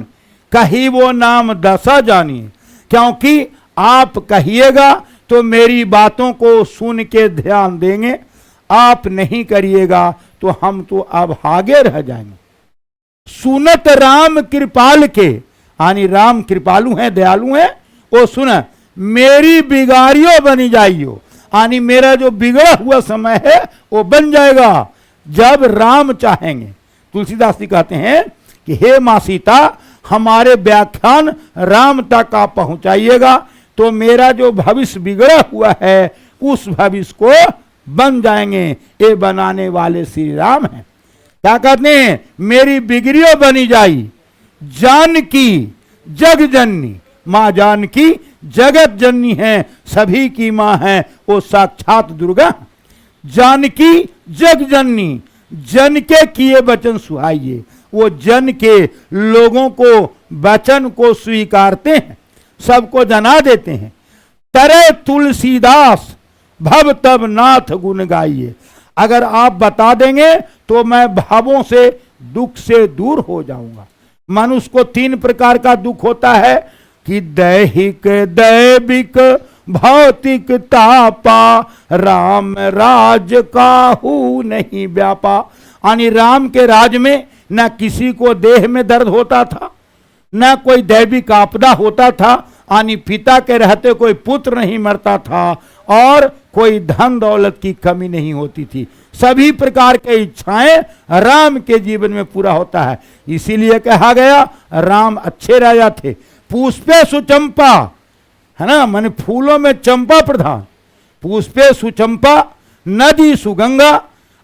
कही वो नाम दशा जानिए। क्योंकि आप कहिएगा तो मेरी बातों को सुन के ध्यान देंगे, आप नहीं करिएगा तो हम तो अब आगे रह जाएंगे। सुनत राम कृपाल के, यानी राम कृपालु हैं, दयालु हैं, वो सुन मेरी बिगाड़ियों बनी जाइयो, यानी मेरा जो बिगड़ा हुआ समय है वो बन जाएगा जब राम चाहेंगे। तुलसीदास जी कहते हैं कि हे मां सीता, हमारे व्याख्यान राम तक आप पहुंचाइएगा तो मेरा जो भविष्य बिगड़ा हुआ है उस भविष्य को बन जाएंगे। ये बनाने वाले श्री राम हैं। क्या कहते हैं? मेरी बिगड़ियों बनी जाई, जानकी जग जननी, मां जानकी जगत जननी है, सभी की मां है, वो साक्षात दुर्गा। जानकी जग जननी, जन के किए वचन सुहाइए, वो जन के लोगों को वचन को स्वीकारते हैं, सबको जना देते हैं। तरे तुलसीदास भव तब नाथ गुण गाइए। अगर आप बता देंगे तो मैं भावों से, दुख से दूर हो जाऊंगा। मनुष्य को 3 प्रकार का दुख होता है कि दैहिक, दैविक, भौतिक तापा, राम राज काहू नहीं व्यापा। यानी राम के राज में न किसी को देह में दर्द होता था, न कोई दैविक आपदा होता था, यानी पिता के रहते कोई पुत्र नहीं मरता था, और कोई धन दौलत की कमी नहीं होती थी। सभी प्रकार की इच्छाएं राम के जीवन में पूरा होता है। इसीलिए कहा गया राम अच्छे राजा थे। पुष्पे सुचंपा, है ना, माने फूलों में चंपा प्रधान। पुष्पे सुचंपा, नदी सुगंगा,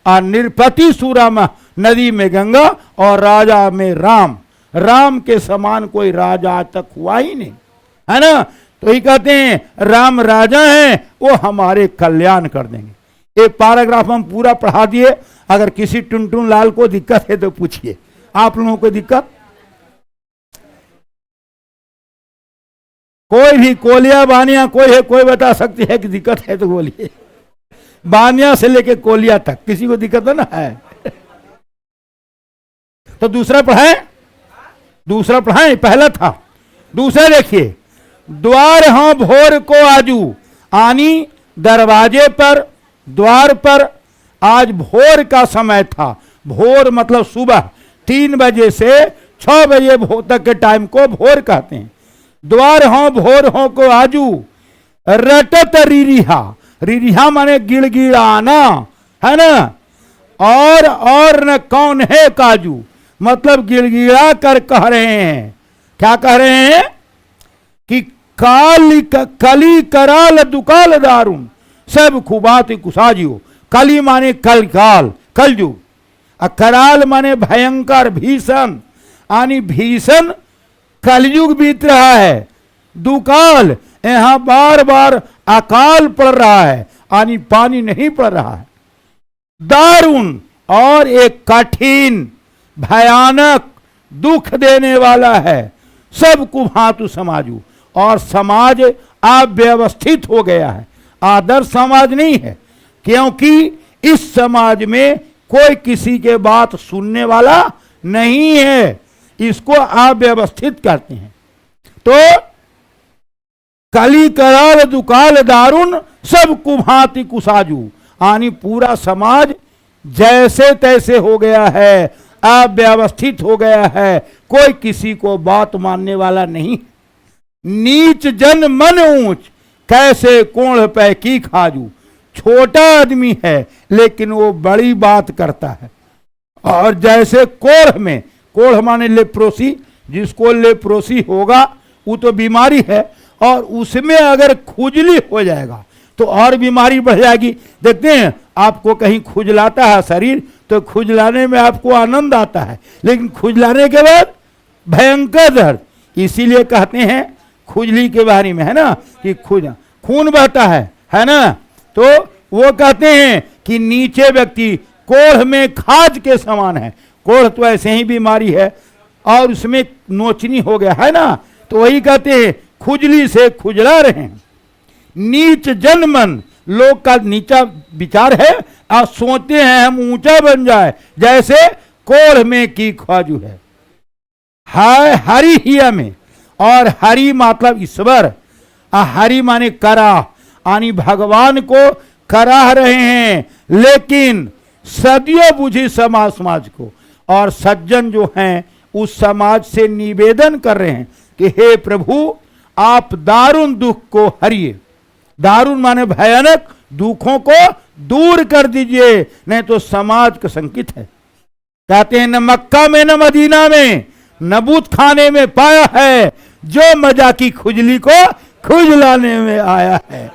और निरपति सुरामा, नदी में गंगा, और राजा में राम। राम के समान कोई राजा आज तक हुआ ही नहीं, है ना। तो ही कहते हैं राम राजा हैं, वो हमारे कल्याण कर देंगे। एक पैराग्राफ हम पूरा पढ़ा दिए। अगर किसी टुनटुन लाल को दिक्कत है तो पूछिए। आप लोगों को दिक्कत? कोई भी कोलिया बानिया कोई है, कोई बता सकती है कि दिक्कत है तो बोलिए। बानिया से लेके कोलिया तक किसी को दिक्कत है ना है? तो दूसरा पढ़ाए। दूसरा पढ़ाएं, पहला था। दूसरा देखिए, द्वार हाँ भोर को आजू, आनी दरवाजे पर, द्वार पर। आज भोर का समय था। भोर मतलब सुबह, 3 बजे से 6 बजे तक के टाइम को भोर कहते हैं। द्वार हो भोर हो को आजू, रटत रिरिहा, रिरिहा माने गिड़गिड़ाना, है ना। और न कौन है काजू, मतलब गिड़गिड़ा कर कह रहे हैं। क्या कह रहे हैं कि कली कराल दुकाल दारुन सब खुबात कुसाजियो। कली माने कल काल, कलयुग। कराल माने भयंकर, भीषण, यानी भीषण कलयुग बीत रहा है। दुकाल, यहां बार बार अकाल पड़ रहा है, यानी पानी नहीं पड़ रहा है। दारुण, और एक कठिन भयानक दुख देने वाला है। सब कुभातु समाजू, और समाज अव्यवस्थित हो गया है। आदर्श समाज नहीं है, क्योंकि इस समाज में कोई किसी के बात सुनने वाला नहीं है। इसको अव्यवस्थित करते हैं। तो कली कराल दुकाल दारुण सब कुभाति कुसाजू, यानी पूरा समाज जैसे तैसे हो गया है, अव्यवस्थित हो गया है, कोई किसी को बात मानने वाला नहीं। नीच जन मन ऊंच, कैसे कोढ़ पे की खाजू। छोटा आदमी है लेकिन वो बड़ी बात करता है। और जैसे कोढ़ में, कोढ़ माने लेप्रोसी, जिसको लेप्रोसी होगा वो तो बीमारी है, और उसमें अगर खुजली हो जाएगा तो और बीमारी बढ़ जाएगी। देखते हैं, आपको कहीं खुजलाता है शरीर तो खुजलाने में आपको आनंद आता है, लेकिन खुजलाने के बाद भयंकर दर्द। इसीलिए कहते हैं खुजली के बारे में, है ना, कि खून बहता है ना। तो वो कहते हैं कि नीचे व्यक्ति कोढ़ में खाज के समान है। कोढ़ तो ऐसे ही बीमारी है, और उसमें नोचनी हो गया है ना, तो वही कहते हैं खुजली से खुजला रहे हैं। नीच जन मन, लोग का नीचा विचार है, और सोचते हैं हम ऊंचा बन जाए, जैसे कोढ़ में की खाजू है। हरि हिया में, और हरि मतलब ईश्वर, हरि माने कराह, यानी भगवान को कराह रहे हैं, लेकिन सदियों बुझी समाज को। और सज्जन जो हैं उस समाज से निवेदन कर रहे हैं कि हे प्रभु, आप दारुण दुख को हरिए। दारुण माने भयानक दुखों को दूर कर दीजिए, नहीं तो समाज का संकित है। कहते हैं न मक्का में न मदीना में, न बूथ खाने में पाया है, जो मजा की खुजली को खुजलाने में आया है।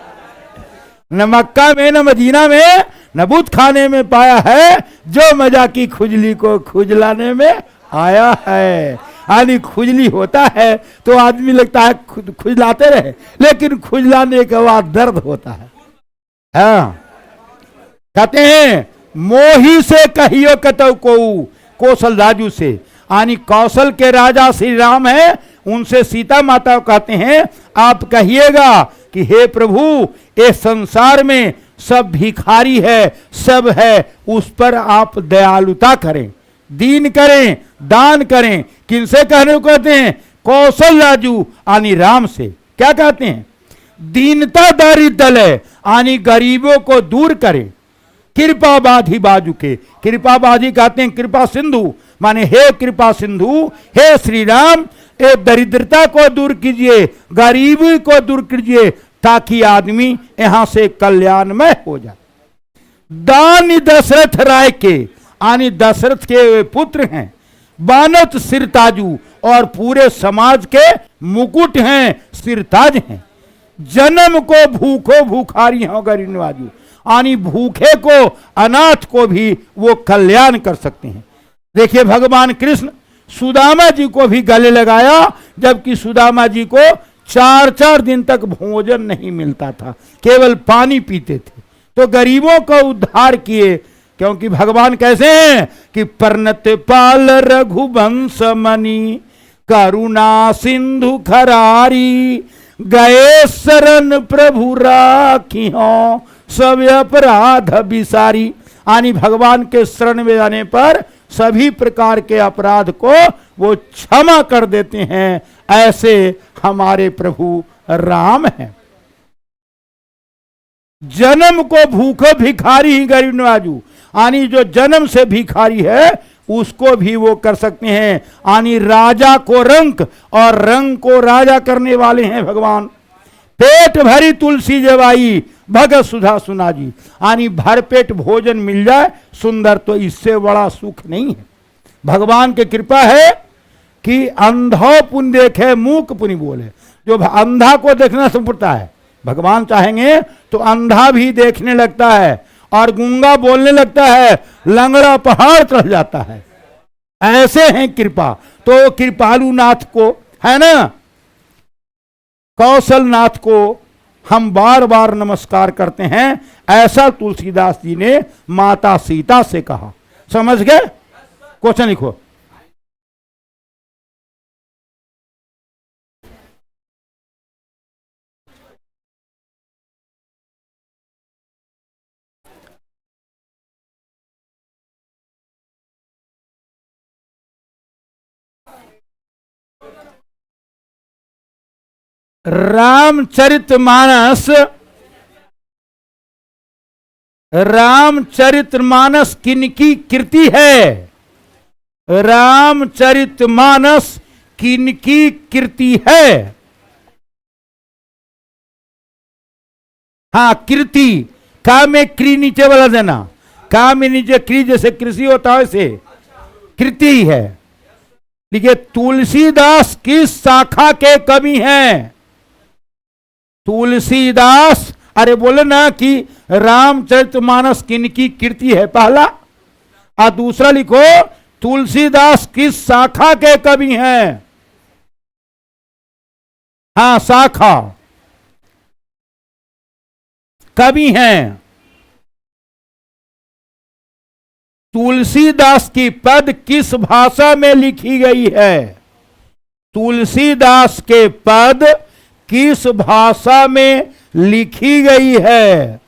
न मक्का में न मदीना में, न बूथ खाने में पाया है, जो मजा की खुजली को खुजलाने में आया है। यानी खुजली होता है तो आदमी लगता है खुजलाते रहे, लेकिन खुजलाने के बाद दर्द होता है। हाँ, कहते हैं मोही से कहियो कतौ को, कौशल राजू से, यानी कौशल के राजा श्री राम है, उनसे सीता माता कहते हैं आप कहिएगा कि हे प्रभु, इस संसार में सब भिखारी है, सब है, उस पर आप दयालुता करें, दीन करें, दान करें। किनसे कहने को कहते हैं? कौशल राजू यानी राम से। क्या कहते हैं? दीनता दारिद्र्य है, यानी गरीबों को दूर करें। कृपा बाधी बाजू के, कृपा बाधी कहते हैं कृपा सिंधु, माने हे कृपा सिंधु, हे श्री राम, ये दरिद्रता को दूर कीजिए, गरीबी को दूर कीजिए, ताकि आदमी यहां से कल्याणमय हो जाए। दान दशरथ राय के, यानी दशरथ के पुत्र हैं, बानत सिरताजू, और पूरे समाज के मुकुट हैं, सिरताज हैं। जन्म को भूखो भूखारी हो गरीबनवाजू, यानी भूखे को, अनाथ को भी वो कल्याण कर सकते हैं। देखिए भगवान कृष्ण सुदामा जी को भी गले लगाया, जबकि सुदामा जी को 4-4 दिन तक भोजन नहीं मिलता था, केवल पानी पीते थे। तो गरीबों का उद्धार किए, क्योंकि भगवान कैसे हैं कि परनत पाल रघुवंश मणि, करुणा सिंधु खरारी, गए शरण प्रभु राखी हो, सब अपराध विसारी। यानी भगवान के शरण में जाने पर सभी प्रकार के अपराध को वो क्षमा कर देते हैं। ऐसे हमारे प्रभु राम हैं। जन्म को भूखो भिखारी ही गरीब नवाजू, यानी जो जन्म से भिखारी है उसको भी वो कर सकते हैं। यानी राजा को रंक और रंग को राजा करने वाले हैं भगवान। पेट भरी तुलसी जवाई भगत सुधा सुना जी, यानी भरपेट भोजन मिल जाए सुंदर, तो इससे बड़ा सुख नहीं है। भगवान की कृपा है कि अंधो पुण्य देखे मूक पुण्य बोले। जो अंधा को देखना सब पड़ता है, भगवान चाहेंगे तो अंधा भी देखने लगता है और गूंगा बोलने लगता है, लंगड़ा पहाड़ चढ़ जाता है। ऐसे हैं कृपा। तो कृपालु नाथ को है ना, कौशल नाथ को हम बार बार नमस्कार करते हैं। ऐसा तुलसीदास जी ने माता सीता से कहा। समझ गए? क्वेश्चन लिखो। रामचरितमानस, रामचरितमानस किनकी कृति है? रामचरितमानस किनकी कृति है? हाँ, कृति। का में क्री नीचे वाला देना, का में नीचे क्री, जैसे कृषि होता है वैसे कृति है। देखिए, तुलसीदास किस शाखा के कवि हैं? तुलसीदास, अरे बोले ना कि रामचरितमानस किनकी कृति है, पहला। और दूसरा लिखो, तुलसीदास किस शाखा के कवि हैं? हाँ, शाखा कवि हैं। तुलसीदास की पद किस भाषा में लिखी गई है? तुलसीदास के पद किस भाषा में लिखी गई है?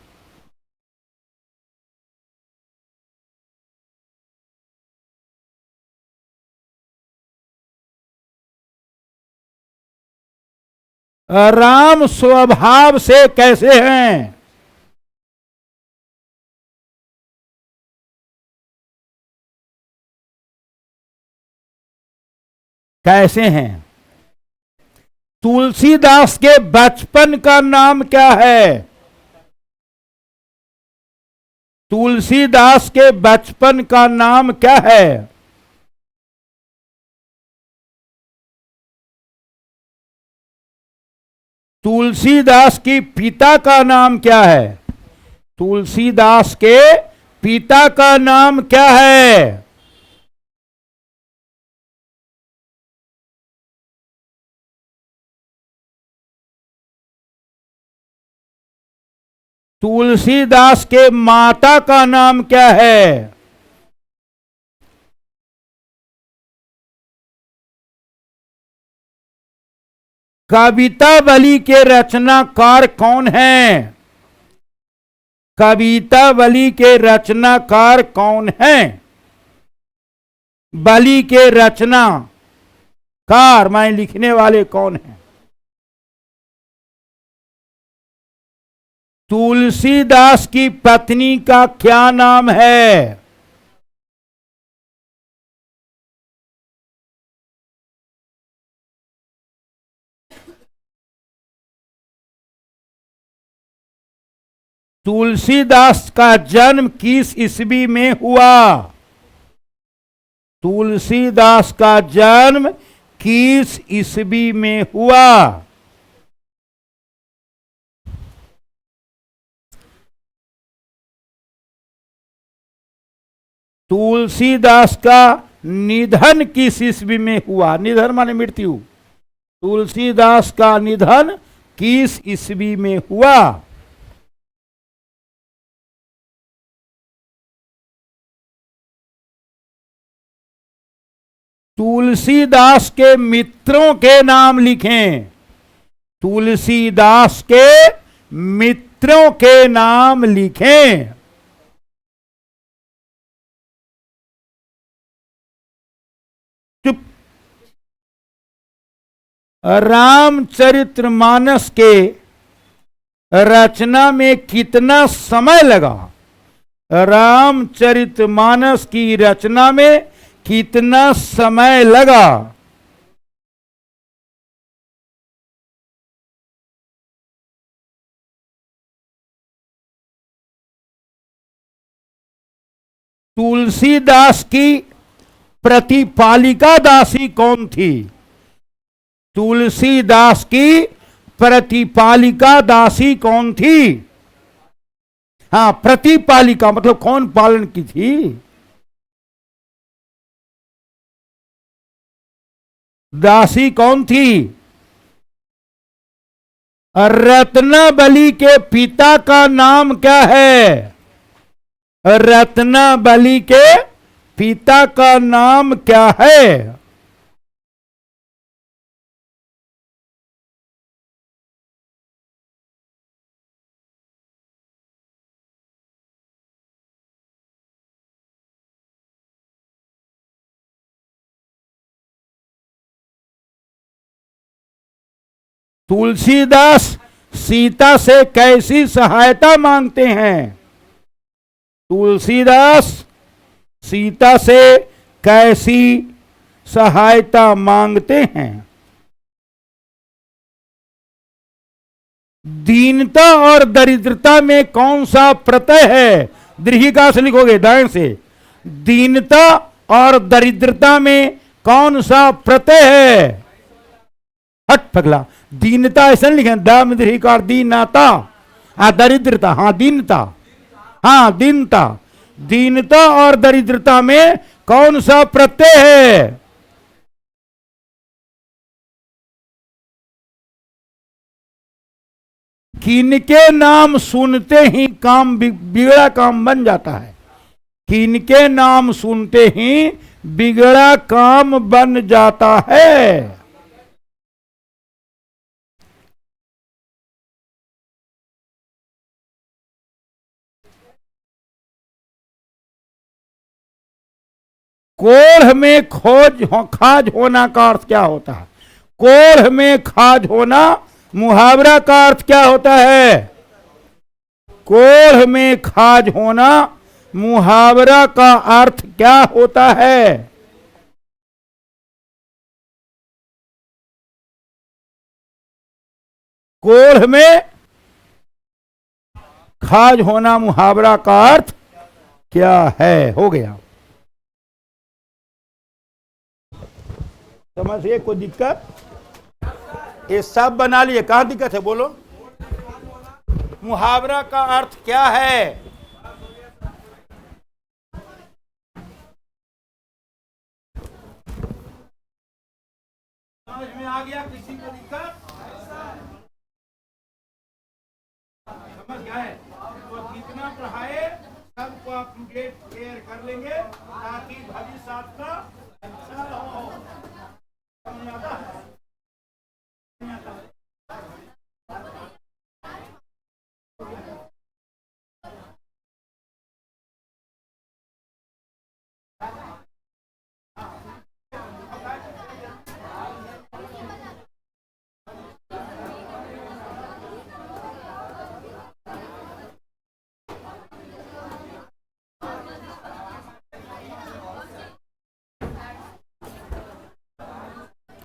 राम स्वभाव से कैसे हैं? कैसे हैं? तुलसीदास के बचपन का नाम क्या है? तुलसीदास के बचपन का नाम क्या है? तुलसीदास की पिता का नाम क्या है? तुलसीदास के पिता का नाम क्या है? तुलसीदास के माता का नाम क्या है? कवितावली के रचनाकार कौन हैं? कवितावली के रचनाकार कौन हैं? बली के रचनाकार माने लिखने वाले कौन हैं? तुलसीदास की पत्नी का क्या नाम है? तुलसीदास का जन्म किस ईस्वी में हुआ? तुलसीदास का जन्म किस ईस्वी में हुआ? तुलसीदास का निधन किस ईस्वी में हुआ? निधन माने मृत्यु। तुलसीदास का निधन किस ईस्वी में हुआ? तुलसीदास के मित्रों के नाम लिखें। तुलसीदास के मित्रों के नाम लिखें। चुप। रामचरितमानस के रचना में कितना समय लगा? रामचरितमानस की रचना में कितना समय लगा? तुलसीदास की प्रतिपालिका दासी कौन थी? तुलसीदास की प्रतिपालिका दासी कौन थी? हाँ, प्रतिपालिका मतलब कौन पालन की थी? दासी कौन थी? रत्नावली के पिता का नाम क्या है? रत्नावली के पिता का नाम क्या है? तुलसीदास सीता से कैसी सहायता मांगते हैं? तुलसीदास सीता से कैसी सहायता मांगते हैं? दीनता और दरिद्रता में कौन सा प्रत्यय है? दीर्घिका से लिखोगे दाएं से। दीनता और दरिद्रता में कौन सा प्रत्यय है? हट पगला, दीनता ऐसा नहीं लिखे, दाम दीर्घिकार दीनता। दरिद्रता, हाँ दीनता, हाँ दीनता। दीनता और दरिद्रता में कौन सा प्रत्यय है? किनके नाम सुनते ही काम बिगड़ा काम बन जाता है? किनके नाम सुनते ही बिगड़ा काम बन जाता है? कोढ़ में खाज होना का अर्थ क्या होता है? कोढ़ में खाज होना मुहावरा का अर्थ क्या होता है? कोढ़ में खाज होना मुहावरा का अर्थ क्या होता है? कोढ़ में खाज होना मुहावरा का अर्थ क्या है? हो गया। समझिए, कोई दिक्कत? ये सब बना लिए, कहां दिक्कत है बोलो? मुहावरा का अर्थ क्या है? समझ में आ गया? किसी को दिक्कत? समझ गए? तो जितना पढ़ाए सबको अपडेट क्लियर कर लेंगे ताकि भविष्य आपका अच्छा हो। समझ आता है?